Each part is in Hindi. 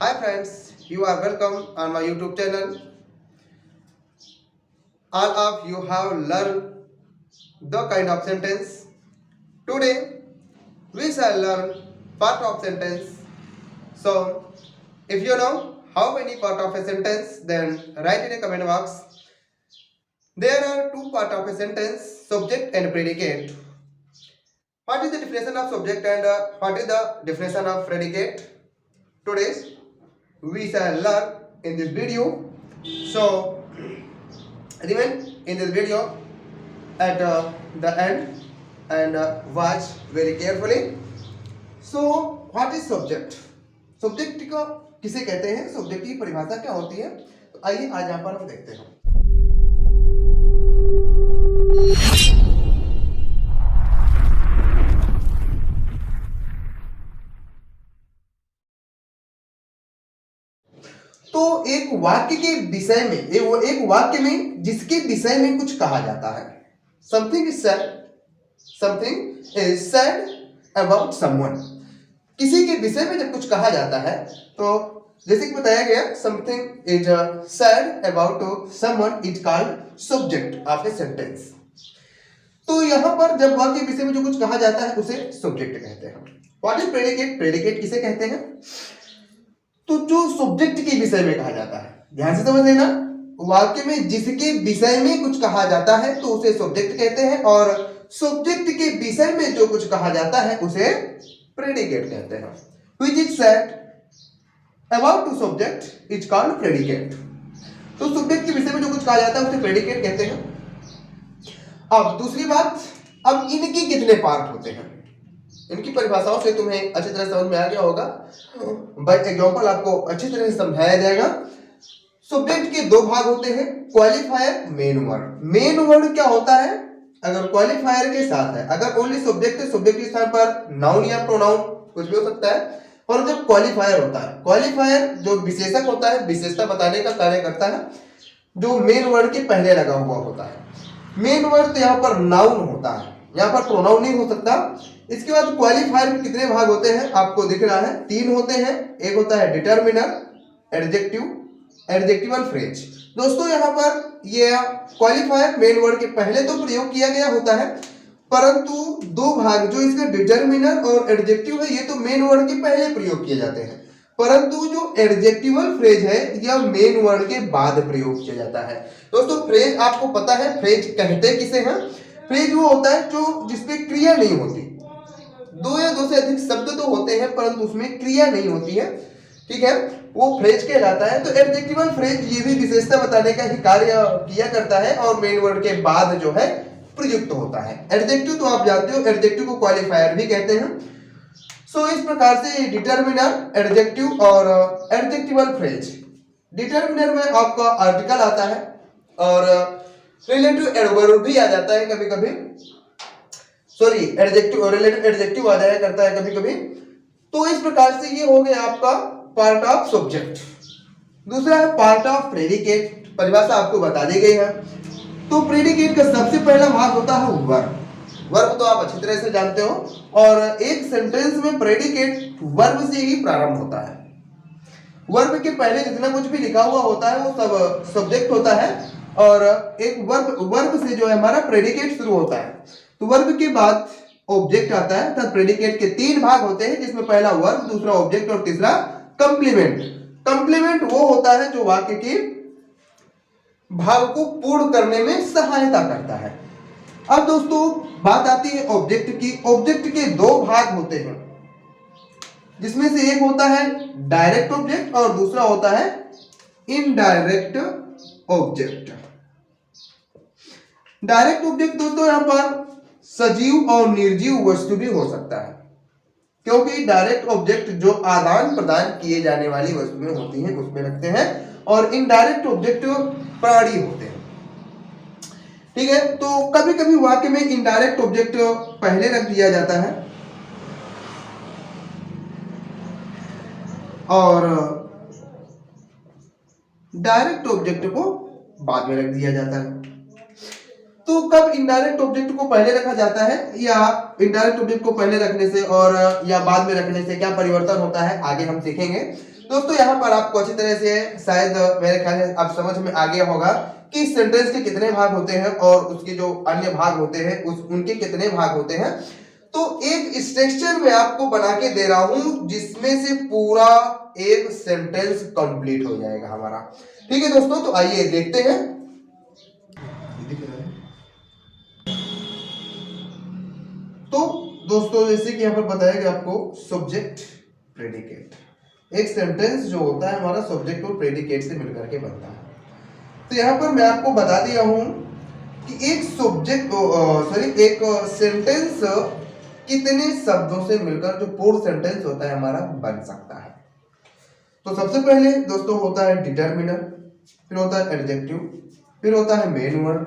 Hi friends, you are welcome on my YouTube channel. All of you have learned the kind of sentence. Today we shall learn part of sentence. So if you know how many part of a sentence, then write in a comment box. There are two part of a sentence, subject and predicate. What is the definition of subject and what is the definition of predicate? Today we shall learn in this video. So remain in this video at the end and watch very carefully. So what is subject? Subject को किसे कहते हैं? Subject की परिभाषा क्या होती है? तो आइए आज यहाँ पर हम देखते हैं. तो एक वाक्य के विषय में एक वाक्य में जिसके विषय में कुछ कहा जाता है, something is said about someone. किसी के विषय में जब कुछ कहा जाता है तो जैसे कि बताया गया, something is said about someone is called subject of a sentence. तो यहां पर जब वाक्य के विषय में जो कुछ कहा जाता है उसे सब्जेक्ट कहते हैं. What is predicate? प्रेडिकेट किसे कहते हैं? तो जो सब्जेक्ट के विषय में कहा जाता है, ध्यान से समझ लेना, वाक्य में जिसके विषय में कुछ कहा जाता है तो उसे सब्जेक्ट कहते हैं, और सब्जेक्ट के विषय में जो कुछ कहा जाता है उसे प्रेडिकेट कहते हैं. Which is said about to subject is called predicate. तो सब्जेक्ट के विषय में जो कुछ कहा जाता है उसे प्रेडिकेट कहते हैं. अब दूसरी बात, अब इनके कितने पार्ट होते हैं? इनकी परिभाषाओं से तुम्हें अच्छी तरह समझ में आ गया होगा. बाय एग्जांपल आपको अच्छी तरह से समझाया जाएगा. सब्जेक्ट के दो भाग होते हैं, qualifier, main word. Main word क्या होता है? अगर क्वालिफायर के साथ है, अगर ओनली सब्जेक्ट है, सब्जेक्ट के स्थान पर नाउन या प्रोनाउन कुछ भी हो सकता है. और जब क्वालिफायर होता है, क्वालिफायर जो विशेषक होता है, विशेषता बताने का कार्य करता है, जो मेन वर्ड के पहले लगा हुआ होता है. मेन वर्ड तो यहाँ पर नाउन होता है, यहाँ पर प्रोनाउन नहीं हो सकता. इसके बाद क्वालिफायर के कितने भाग होते हैं आपको दिख रहा है, तीन होते हैं. एक होता है डिटर्मिनर, एडजेक्टिव, एडजेक्टिवल फ्रेज. दोस्तों यहाँ पर ये क्वालिफायर मेन वर्ड के पहले तो प्रयोग किया गया होता है, परंतु दो भाग जो इसका डिटर्मिनर और एडजेक्टिव है ये तो मेन वर्ड के पहले प्रयोग किए जाते हैं, परंतु जो एडजेक्टिवल फ्रेज है यह मेन वर्ड के बाद प्रयोग किया जाता है. दोस्तों फ्रेज आपको पता है, फ्रेज कहते किसे हैं? फ्रेज वो होता है जो जिसपे क्रिया नहीं होती. दो या दो से अधिक शब्द तो होते हैं परंतु उसमें क्रिया नहीं होती है, ठीक है, वो फ्रेज कहलाता है. तो एडजेक्टिवल फ्रेज ये भी विशेषता बताने का ही कार्य किया करता है और मेन वर्ड के बाद जो है प्रयुक्त होता है. एडजेक्टिव तो आप जानते हो, एडजेक्टिव को क्वालिफायर भी कहते हैं. सो इस प्रकार से डिटर्मिनर, एडजेक्टिव और एडजेक्टिवल फ्रेज. डिटर्मिनर में आपका आर्टिकल आता है और रिलेटिव एडवर्ब भी आ जाता है कभी कभी, सॉरी एडजेक्टिव रिलेटिव एडजेक्टिव आ जाया करता है कभी कभी. तो इस प्रकार से ये हो गया आपका पार्ट ऑफ सब्जेक्ट. दूसरा है पार्ट ऑफ प्रेडिकेट. परिभाषा आपको बता दी गई है. तो प्रेडिकेट का सबसे पहला भाग होता है वर्ब. वर्ब तो आप अच्छी तरह से जानते हो, और एक सेंटेंस में प्रेडिकेट वर्ब से ही प्रारंभ होता है. वर्ब के पहले जितना कुछ भी लिखा हुआ होता है वो सब सब्जेक्ट होता है, और एक वर्ब से जो है हमारा प्रेडिकेट शुरू होता है. तो वर्ब के बाद ऑब्जेक्ट आता है. तब प्रेडिकेट के तीन भाग होते हैं, जिसमें पहला वर्ब, दूसरा ऑब्जेक्ट और तीसरा कंप्लीमेंट. कंप्लीमेंट वो होता है जो वाक्य के भाग को पूर्ण करने में सहायता करता है. अब दोस्तों बात आती है ऑब्जेक्ट की. ऑब्जेक्ट के दो भाग होते हैं, जिसमें से एक होता है डायरेक्ट ऑब्जेक्ट और दूसरा होता है इनडायरेक्ट ऑब्जेक्ट. डायरेक्ट ऑब्जेक्ट दोस्तों यहां पर सजीव और निर्जीव वस्तु भी हो सकता है, क्योंकि डायरेक्ट ऑब्जेक्ट जो आदान प्रदान किए जाने वाली वस्तुएं होती हैं उसमें रखते हैं, और इनडायरेक्ट ऑब्जेक्ट प्राणी होते हैं. ठीक है, तो कभी कभी वाक्य में इनडायरेक्ट ऑब्जेक्ट पहले रख दिया जाता है और डायरेक्ट ऑब्जेक्ट को बाद में रख दिया जाता है. तो कब इनडायरेक्ट ऑब्जेक्ट को पहले रखा जाता है या इनडायरेक्ट ऑब्जेक्ट को पहले रखने से और या बाद में रखने से क्या परिवर्तन होता है आगे हम सीखेंगे। दोस्तों यहाँ पर आपको अच्छी तरह से शायद मेरे ख्याल से आप समझ में आ गया होगा कि सेंटेंस के कितने भाग होते हैं और उसके जो अन्य भाग होते हैं उनके कितने भाग होते हैं। तो एक स्ट्रक्चर में आपको बना के दे रहा हूं जिसमें से पूरा एक सेंटेंस कंप्लीट हो जाएगा हमारा। ठीक है दोस्तों, तो आइए देखते हैं। तो दोस्तों जैसे कि यहाँ पर बताया गया आपको सब्जेक्ट प्रेडिकेट, एक सेंटेंस जो होता है हमारा सब्जेक्ट और प्रेडिकेट से मिलकर के बनता है। तो यहाँ पर मैं आपको बता दिया हूं कि एक सब्जेक्ट एक सेंटेंस कितने शब्दों से मिलकर जो पूर्ण सेंटेंस होता है हमारा बन सकता है। तो सबसे पहले दोस्तों होता है डिटरमिनर, फिर होता है एडजेक्टिव, फिर होता है मेन वर्ड,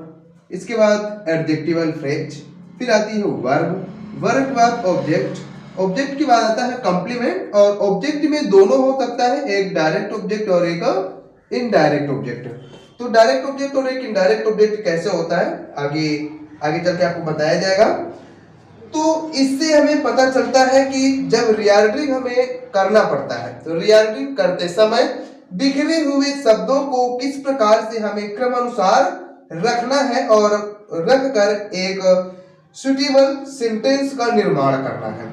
इसके बाद एडजेक्टिवल फ्रेज, फिर आती है वर्ब, वर्ब के बाद ऑब्जेक्ट, ऑब्जेक्ट के बाद आता है कॉम्प्लीमेंट, और ऑब्जेक्ट में दोनों हो सकता है, एक डायरेक्ट ऑब्जेक्ट और एक इनडायरेक्ट ऑब्जेक्ट। तो डायरेक्ट ऑब्जेक्ट और एक इनडायरेक्ट ऑब्जेक्ट कैसे होता है आगे आगे चल के आपको बताया जाएगा। तो इससे हमें पता चलता है कि जब रीऑर्डरिंग हमें करना पड़ता है तो रीऑर्डरिंग करते समय बिखरे हुए शब्दों को किस प्रकार से हमें क्रमानुसार रखना है और रख कर एक सुटेबल सेंटेंस का निर्माण करना है।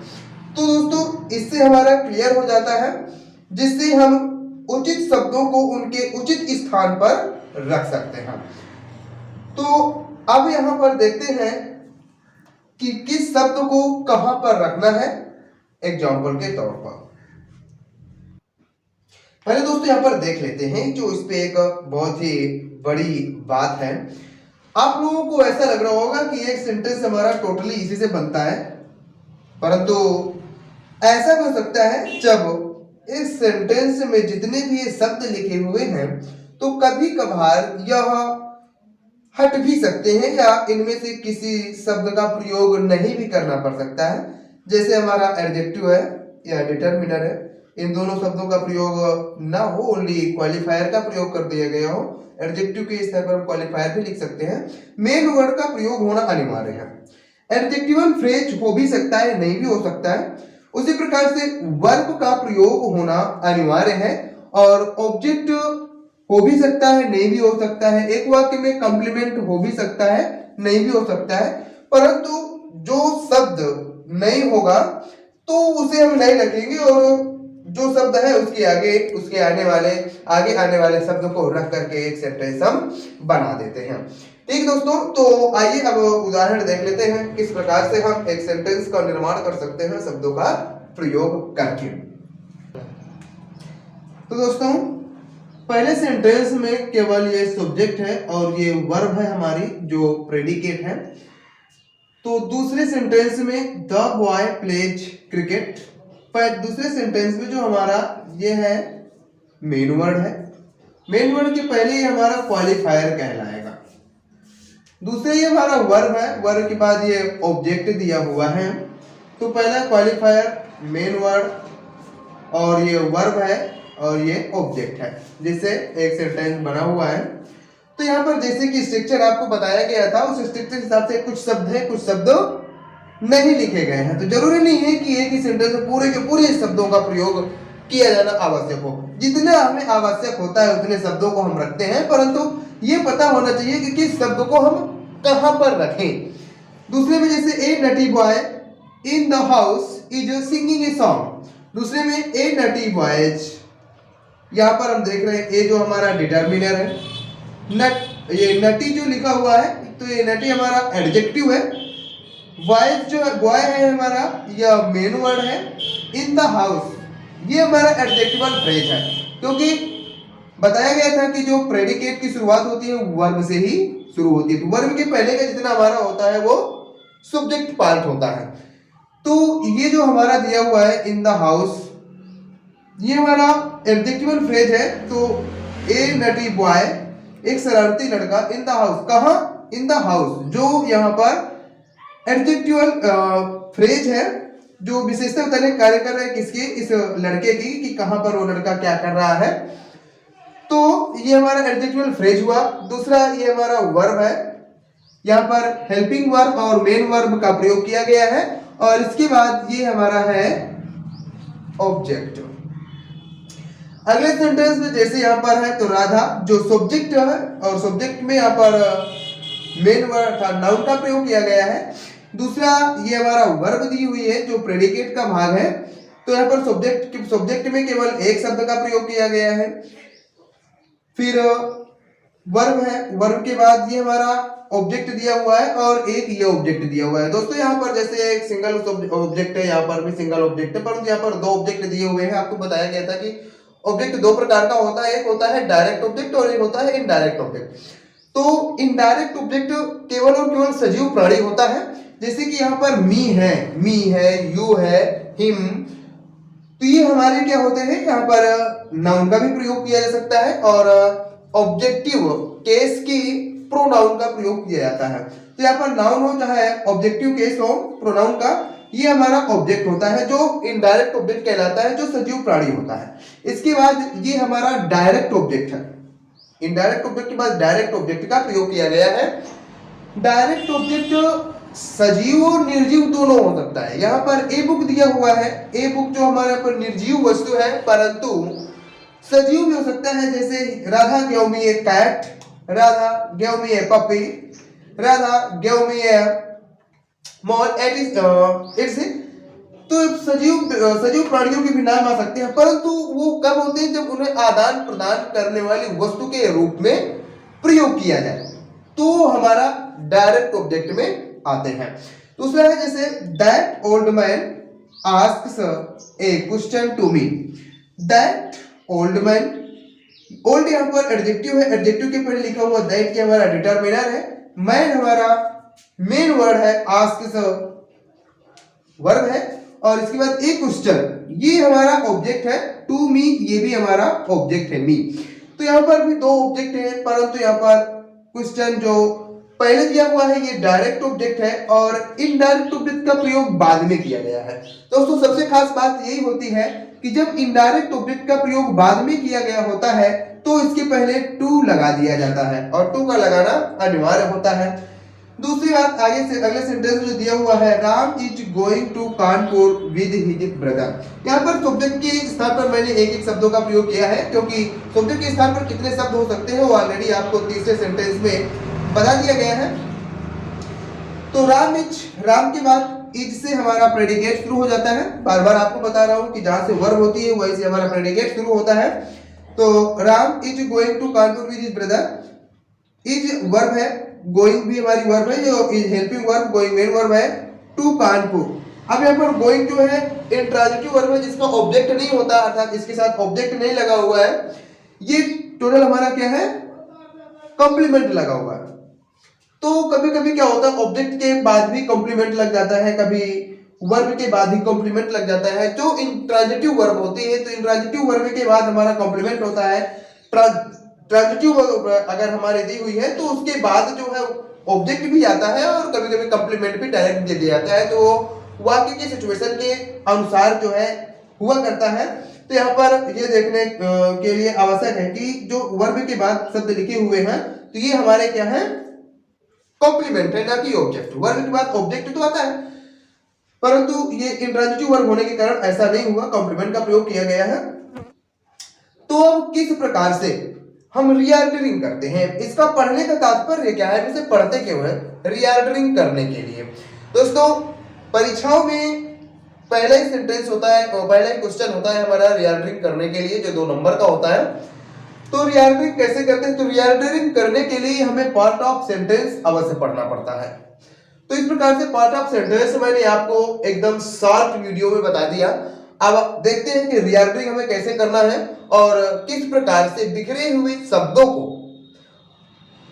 तो दोस्तों इससे हमारा क्लियर हो जाता है, जिससे हम उचित शब्दों को उनके उचित स्थान पर रख सकते हैं। तो अब यहां पर देखते हैं कि किस शब्द को कहां पर रखना है एग्जाम्पल के तौर पर। पहले दोस्तों यहां पर देख लेते हैं जो इस पे एक बहुत ही बड़ी बात है। आप लोगों को ऐसा लग रहा होगा कि एक सेंटेंस हमारा टोटली इसी से बनता है, परंतु ऐसा हो सकता है जब इस सेंटेंस में जितने भी ये शब्द लिखे हुए हैं तो कभी कभार यह हट भी सकते हैं या इनमें से किसी शब्द का प्रयोग नहीं भी करना पड़ सकता है। जैसे हमारा एडजेक्टिव है या डिटरमिनर है, इन दोनों शब्दों का प्रयोग ना हो, ओनली क्वालिफायर का प्रयोग कर दिया गया हो। एडजेक्टिव के स्थान पर हम क्वालिफायर भी लिख सकते हैं। मेन वर्ड का प्रयोग होना अनिवार्य है। एडजेक्टिवल फ्रेज हो भी सकता है, नहीं भी हो सकता है। उसी प्रकार से वर्ब का प्रयोग होना अनिवार्य है और ऑब्जेक्ट हो भी सकता है, नहीं भी हो सकता है। एक वाक्य में कॉम्प्लीमेंट हो भी सकता है, नहीं भी हो सकता है। परंतु जो शब्द नहीं होगा तो उसे हम नहीं रखेंगे और जो शब्द है उसके आगे आने वाले शब्द को रख करके एक सेंटेंस हम बना देते हैं। ठीक दोस्तों, तो आइए अब उदाहरण देख लेते हैं किस प्रकार से हम एक सेंटेंस का निर्माण कर सकते हैं शब्दों का प्रयोग करके। तो दोस्तों पहले सेंटेंस में केवल ये सब्जेक्ट है और ये वर्ब है हमारी जो प्रेडिकेट है। तो दूसरे सेंटेंस में द बॉय प्लेज क्रिकेट, पर दूसरे सेंटेंस में जो हमारा ये है मेन वर्ड है। मेन वर्ड के पहले ये हमारा क्वालिफायर कहलाएगा। दूसरे ये हमारा वर्ब है, वर्ब के बाद ये ऑब्जेक्ट दिया हुआ है। तो पहला क्वालिफायर, मेन वर्ड और ये वर्ब है और ये ऑब्जेक्ट है, जिससे एक सेंटेंस बना हुआ है। तो यहाँ पर जैसे कि स्ट्रक्चर आपको बताया गया था उस स्ट्रक्चर के हिसाब से कुछ शब्द है, कुछ शब्द नहीं लिखे गए हैं। तो जरूरी नहीं है कि एक ही सेंटेंस में पूरे के पूरे शब्दों का प्रयोग किया जाना आवश्यक हो। जितना हमें आवश्यक होता है उतने शब्दों को हम रखते हैं, परंतु ये पता होना चाहिए कि किस शब्द को हम कहां पर रखें। दूसरे में जैसे a naughty boy in the house is singing a song. दूसरे में ए नटी बॉयज, यहाँ पर हम देख रहे हैं ए जो हमारा डिटरमिनर है, ये नटी जो लिखा हुआ है तो ये नटी हमारा एडजेक्टिव है। बॉयज जो बॉय है हमारा यह मेन वर्ड है। इन द हाउस ये हमारा एडजेक्टिवल फ्रेज है, क्योंकि बताया गया था कि जो प्रेडिकेट की शुरुआत होती है वर्ब से ही शुरू होती है। तो वर्ब के पहले का जितना हमारा होता है वो सब्जेक्ट पार्ट होता है। तो ये जो हमारा दिया हुआ है इन द हाउस, ये हमारा एडजेक्टिवल फ्रेज है। तो ए नटी बॉय एक शरारती लड़का इन द हाउस, कहां इन द हाउस, जो यहाँ पर एडजेक्टिवल फ्रेज है जो विशेषता बताने कार्य कर रहा है किसकी, इस लड़के की, कि कहां पर वो लड़का क्या कर रहा है। तो ये हमारा एडजेक्टिवल फ्रेज हुआ। दूसरा ये हमारा वर्ब है यहाँ पर हेल्पिंग वर्ब और मेन वर्ब का प्रयोग किया गया है और इसके बाद ये हमारा है ऑब्जेक्ट। अगले सेंटेंस में जैसे यहाँ पर है तो राधा जो सब्जेक्ट है और सब्जेक्ट में यहाँ पर मेन वर्ब था नाउन का प्रयोग किया गया है। दूसरा ये हमारा वर्ब दी हुई है जो प्रेडिकेट का भाग है, तो यहाँ पर सब्जेक्ट में केवल एक शब्द का प्रयोग किया गया है। फिर वर्ब है, वर्ब के बाद ये हमारा ऑब्जेक्ट दिया हुआ है और एक ये ऑब्जेक्ट दिया हुआ है। दोस्तों यहाँ पर जैसे एक सिंगल ऑब्जेक्ट है, यहाँ पर भी सिंगल ऑब्जेक्ट है, परंतु यहाँ पर दो ऑब्जेक्ट दिए हुए हैं। आपको बताया गया था कि ऑब्जेक्ट दो प्रकार का होता है, एक होता है डायरेक्ट ऑब्जेक्ट और एक होता है इनडायरेक्ट ऑब्जेक्ट। तो इनडायरेक्ट ऑब्जेक्ट केवल और केवल सजीव प्राणी होता है, जैसे कि यहाँ पर मी है, यू है, हिम, तो ये हमारे क्या होते हैं, यहाँ पर नाउन का भी प्रयोग किया जा सकता है और ऑब्जेक्टिव केस की प्रोनाउन का प्रयोग किया जाता है। तो यहाँ पर नाउन हो चाहे ऑब्जेक्टिव केस हो प्रोनाउन का, ये हमारा ऑब्जेक्ट होता है जो इनडायरेक्ट ऑब्जेक्ट कहलाता है, जो सजीव प्राणी होता है। इसके बाद ये हमारा डायरेक्ट ऑब्जेक्ट है। इनडायरेक्ट ऑब्जेक्ट के बाद डायरेक्ट ऑब्जेक्ट का प्रयोग किया गया है। डायरेक्ट ऑब्जेक्ट सजीव और निर्जीव दोनों हो सकता है। यहाँ पर ए बुक दिया हुआ है, ए बुक जो हमारे यहाँ पर निर्जीव वस्तु है परंतु सजीव भी हो सकता है, जैसे Radha gave me a cat, Radha gave me a puppy, Radha gave me a mall, it's तो सजीव प्राणियों के भी नाम आ सकते हैं, परंतु वो कब होते हैं जब उन्हें आदान प्रदान करने वाली वस्तु के रूप में प्रयोग किया जाए, तो हमारा डायरेक्ट ऑब्जेक्ट में आते हैं। दूसरा है जैसे that old man asks a question to me. That old man, old यहाँ पर एडजेक्टिव है, एडजेक्टिव के पहले लिखा हुआ दैट के हमारा डिटर्मिनर है, मैन हमारा मेन वर्ड है, आस्क्स वर्ब है और इसके बाद एक क्वेश्चन ये हमारा ऑब्जेक्ट है, टू मी ये भी हमारा ऑब्जेक्ट है, मी। तो यहाँ पर भी दो ऑब्जेक्ट है, परंतु यहाँ पर क्वेश्चन जो पहले दिया हुआ है ये डायरेक्ट ऑब्जेक्ट है और इनडायरेक्ट ऑब्जेक्ट का प्रयोग बाद में किया गया है। दोस्तों सबसे खास बात यही होती है कि जब इनडायरेक्ट ऑब्जेक्ट का प्रयोग बाद में किया गया होता है तो इसके पहले टू लगा दिया जाता है और टू का लगाना अनिवार्य होता है। दूसरी बात आगे से अगले सेंटेंस में जो दिया हुआ है, Ram is going to Kanpur with his brother. यहाँ पर सब्जेक्ट के स्थान पर मैंने एक एक शब्दों का प्रयोग किया है, क्योंकि सब्जेक्ट के स्थान पर कितने शब्द हो सकते हैं वो ऑलरेडी आपको तीसरे सेंटेंस में बता दिया गया है। तो राम इज, राम के बाद इज से हमारा प्रेडिकेट शुरू हो जाता है। बार बार आपको बता रहा हूं कि जहां से वर्ब होती है वहीं से हमारा प्रेडिकेट शुरू होता है। तो Ram is going to Kanpur with his brother, is verb है, गोइंग भी हमारी वर्ब है, जो is helping verb, going main verb है, टू कानपुर। अब यहाँ पर गोइंग जो है इंट्रांजिटिव वर्ब है जिसका ऑब्जेक्ट नहीं होता, अर्थात इसके साथ ऑब्जेक्ट नहीं लगा हुआ है। ये टोटल हमारा क्या है, कॉम्प्लीमेंट लगा हुआ है। तो कभी कभी क्या होता है ऑब्जेक्ट के बाद भी कॉम्प्लीमेंट लग जाता है, कभी वर्ब के बाद ही कॉम्प्लीमेंट लग जाता है। जो इंट्रांजिटिव वर्ब होती है तो इंट्रांजिटिव वर्ब के बाद हमारा कॉम्प्लीमेंट होता है। ट्रांजिटिव अगर हमारी दी हुई है तो उसके बाद जो है ऑब्जेक्ट भी आता है और कभी कभी कॉम्प्लीमेंट भी डायरेक्ट दे दिया जाता है, तो वाक्य के सिचुएशन के अनुसार जो है हुआ करता है। तो यहाँ पर ये देखने के लिए आवश्यक है कि जो वर्ब के बाद शब्द लिखे हुए हैं तो ये हमारे क्या है, कॉम्प्लीमेंट है, ना कि ऑब्जेक्ट। वर्ब के बाद ऑब्जेक्ट तो आता है परंतु ये इंट्रांजिटिव वर्ब होने के कारण ऐसा नहीं हुआ, कॉम्प्लीमेंट का प्रयोग किया गया है। तो अब किस प्रकार से हम रीऑर्डरिंग करते हैं, इसका पढ़ने का तात्पर्य क्या है, इसे पढ़ते क्यों है, रीऑर्डरिंग करने के लिए। दोस्तों परीक्षाओं में पहला ही सेंटेंस होता है, पहला ही क्वेश्चन होता है हमारा रीऑर्डरिंग करने के लिए, जो 2 नंबर का होता है। तो रीऑर्डरिंग कैसे करते हैं, तो रीऑर्डरिंग करने के लिए हमें पार्ट ऑफ सेंटेंस अवश्य पढ़ना पड़ता है। तो इस प्रकार से पार्ट ऑफ सेंटेंस मैंने आपको एकदम शॉर्ट वीडियो में बता दिया। अब देखते हैं कि रीऑर्डरिंग हमें कैसे करना है और किस प्रकार से बिखरे हुए शब्दों को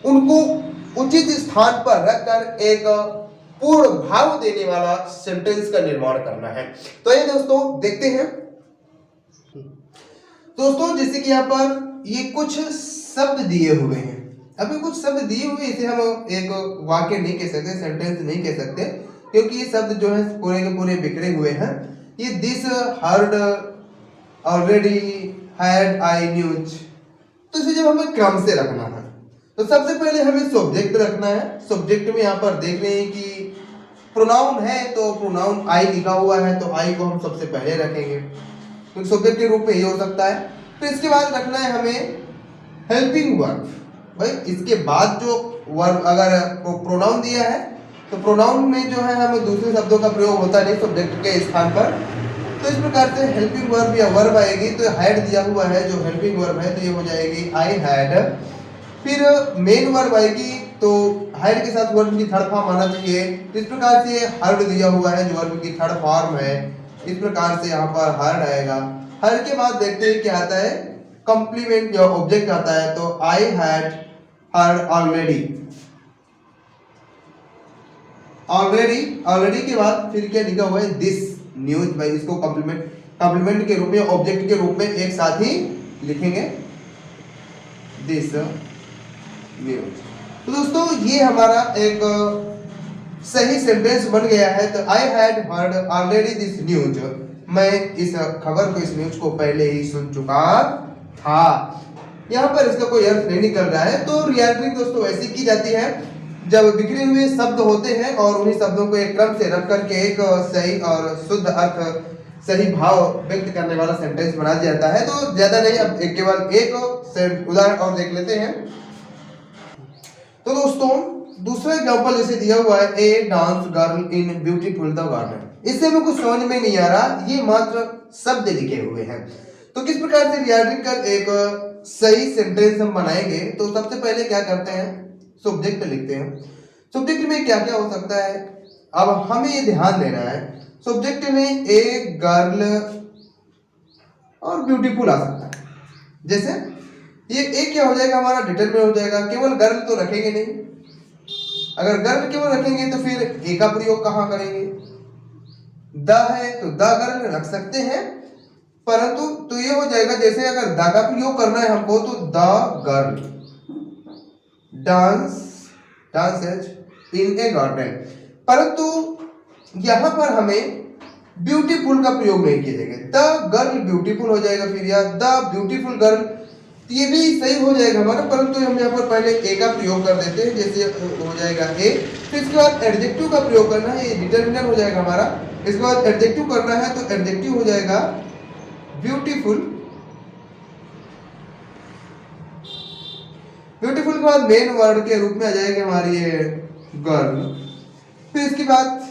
उनको उचित स्थान पर रखकर एक पूर्ण भाव देने वाला सेंटेंस का निर्माण करना है। तो ये दोस्तों देखते हैं। दोस्तों जैसे कि यहाँ पर ये कुछ शब्द दिए हुए हैं, अभी कुछ शब्द दिए हुए, इसे हम एक वाक्य नहीं कह सकते, सेंटेंस नहीं कह सकते, क्योंकि ये शब्द जो है पूरे के पूरे बिखरे हुए हैं। ये this, heard, already, had, I, news, तो इसे जब हमें क्रम से रखना है तो सबसे पहले हमें सब्जेक्ट रखना है। सब्जेक्ट में यहाँ पर देख रहे हैं कि प्रोनाउन है, तो प्रोनाउन आई लिखा हुआ है, तो आई को हम सबसे पहले रखेंगे, तो सब्जेक्ट के रूप में ये हो सकता है। फिर इसके बाद रखना है हमें हेल्पिंग वर्ब। भाई इसके बाद जो वर्ब अगर प्रोनाउन दिया है तो प्रोनाउन में जो है हमें दूसरे शब्दों का प्रयोग होता नहीं सब्जेक्ट के स्थान पर, तो इस प्रकार से हेल्पिंग वर्ब या वर्ब आएगी। तो हैड दिया हुआ है जो हेल्पिंग वर्ब है, तो ये हो जाएगी आई हैड। फिर मेन वर्ब आएगी, तो हैड के साथ वर्ब की थर्ड फॉर्म आना चाहिए। इस प्रकार से हर्ड दिया हुआ है जो वर्ब की थर्ड फॉर्म है, इस प्रकार से यहाँ पर हर्ड आएगा। हर्ड के बाद देखते हैं क्या आता है, कंप्लीमेंट या ऑब्जेक्ट आता है, तो I had heard already. Already के बाद फिर क्या लिखा हुआ है, दिस न्यूज। भाई इसको कॉम्प्लीमेंट के रूप में, ऑब्जेक्ट के रूप में एक साथ ही लिखेंगे, दिस न्यूज। तो दोस्तों ये हमारा एक सही सेंटेंस बन गया है। तो I had heard already this news, मैं इस खबर को, इस न्यूज को पहले ही सुन चुका था। यहाँ पर इसका कोई अर्थ नहीं निकल रहा है। तो रीऑर्डरिंग दोस्तों ऐसी की जाती है जब बिखरे हुए शब्द होते हैं और उन्हीं शब्दों को एक क्रम से रख करके एक सही और शुद्ध अर्थ, सही भाव व्यक्त करने वाला सेंटेंस बना दिया जाता है। तो ज्यादा नहीं, अब केवल एक उदाहरण और देख लेते हैं। तो दोस्तों दूसरा एग्जांपल जैसे दिया हुआ है, a dance girl in beautiful the garden. इससे हमें कुछ समझ में नहीं आ रहा, ये मात्र शब्द लिखे हुए हैं। तो किस प्रकार से रीऑर्डरिंग कर एक सही सेंटेंस हम बनाएंगे, तो सबसे पहले क्या करते हैं, सब्जेक्ट लिखते हैं। सब्जेक्ट में क्या क्या हो सकता है, अब हमें ये ध्यान देना है। सब्जेक्ट में ए गर्ल और ब्यूटीफुल आ सकता है। जैसे ये ए क्या हो जाएगा, हमारा डिटरमिनर हो जाएगा। केवल गर्ल तो रखेंगे नहीं, अगर गर्ल केवल रखेंगे तो फिर ए का प्रयोग कहाँ करेंगे, द है तो द गर्ल रख सकते हैं, परंतु तो ये हो जाएगा जैसे अगर द का प्रयोग करना है हमको, तो the girl dances in A garden. परंतु यहां पर हमें ब्यूटीफुल का प्रयोग नहीं किया जाएगा, द गर्ल ब्यूटीफुल हो जाएगा फिर, या द ब्यूटीफुल गर्ल, ये भी सही हो जाएगा हमारा। परंतु हम यहाँ पर पहले ए का प्रयोग कर देते हैं, जैसे हो जाएगा ए। फिर इसके बाद एडजेक्टिव का प्रयोग करना है, ये डिटरमिनर हो जाएगा हमारा। इसके बाद एडजेक्टिव करना है, तो एडजेक्टिव हो जाएगा ब्यूटीफुल। ब्यूटीफुल के बाद मेन वर्ड के रूप में आ जाएगी हमारी ये गर्ल। फिर इसके बाद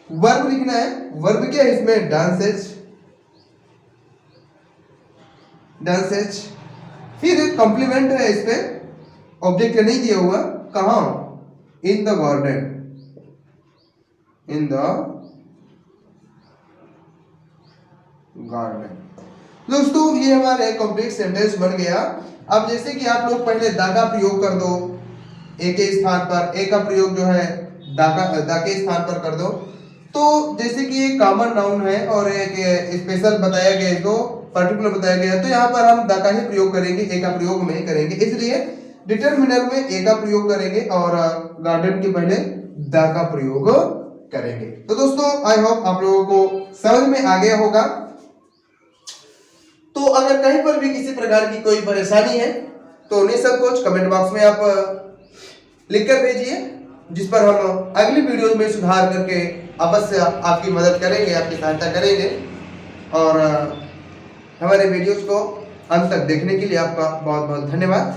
वर्ब लिखना है। वर्ब क्या है इसमें, डांसेज। फिर कॉम्प्लीमेंट है, इस पे ऑब्जेक्ट नहीं दिया हुआ, कहाँ, in the garden, in the garden. दोस्तों ये हमारा एक कंप्लीट सेंटेंस बन गया। अब जैसे कि आप लोग पहले दा का प्रयोग कर दो ए के स्थान पर, ए का प्रयोग जो है दा के स्थान पर कर दो। तो जैसे कि एक कॉमन नाउन है और एक स्पेशल बताया गया, इसको पर्टिकुलर बताया गया, तो यहाँ पर हम दा का ही प्रयोग करेंगे, ए का प्रयोग नहीं करेंगे। इसलिए डिटरमिनर में ए का प्रयोग करेंगे और गार्डन के पहले दा का प्रयोग करेंगे। तो दोस्तों आई होप आप लोगों को समझ में आ गया होगा। तो अगर कहीं पर भी किसी प्रकार की कोई परेशानी है तो निसंकोच कमेंट बॉक्स में आप लिखकर भेजिए, जिस पर हम अगली वीडियो में सुधार करके अवश्य आपकी मदद करेंगे, आपकी सहायता करेंगे। और हमारे वीडियोस को अंत तक देखने के लिए आपका बहुत बहुत धन्यवाद।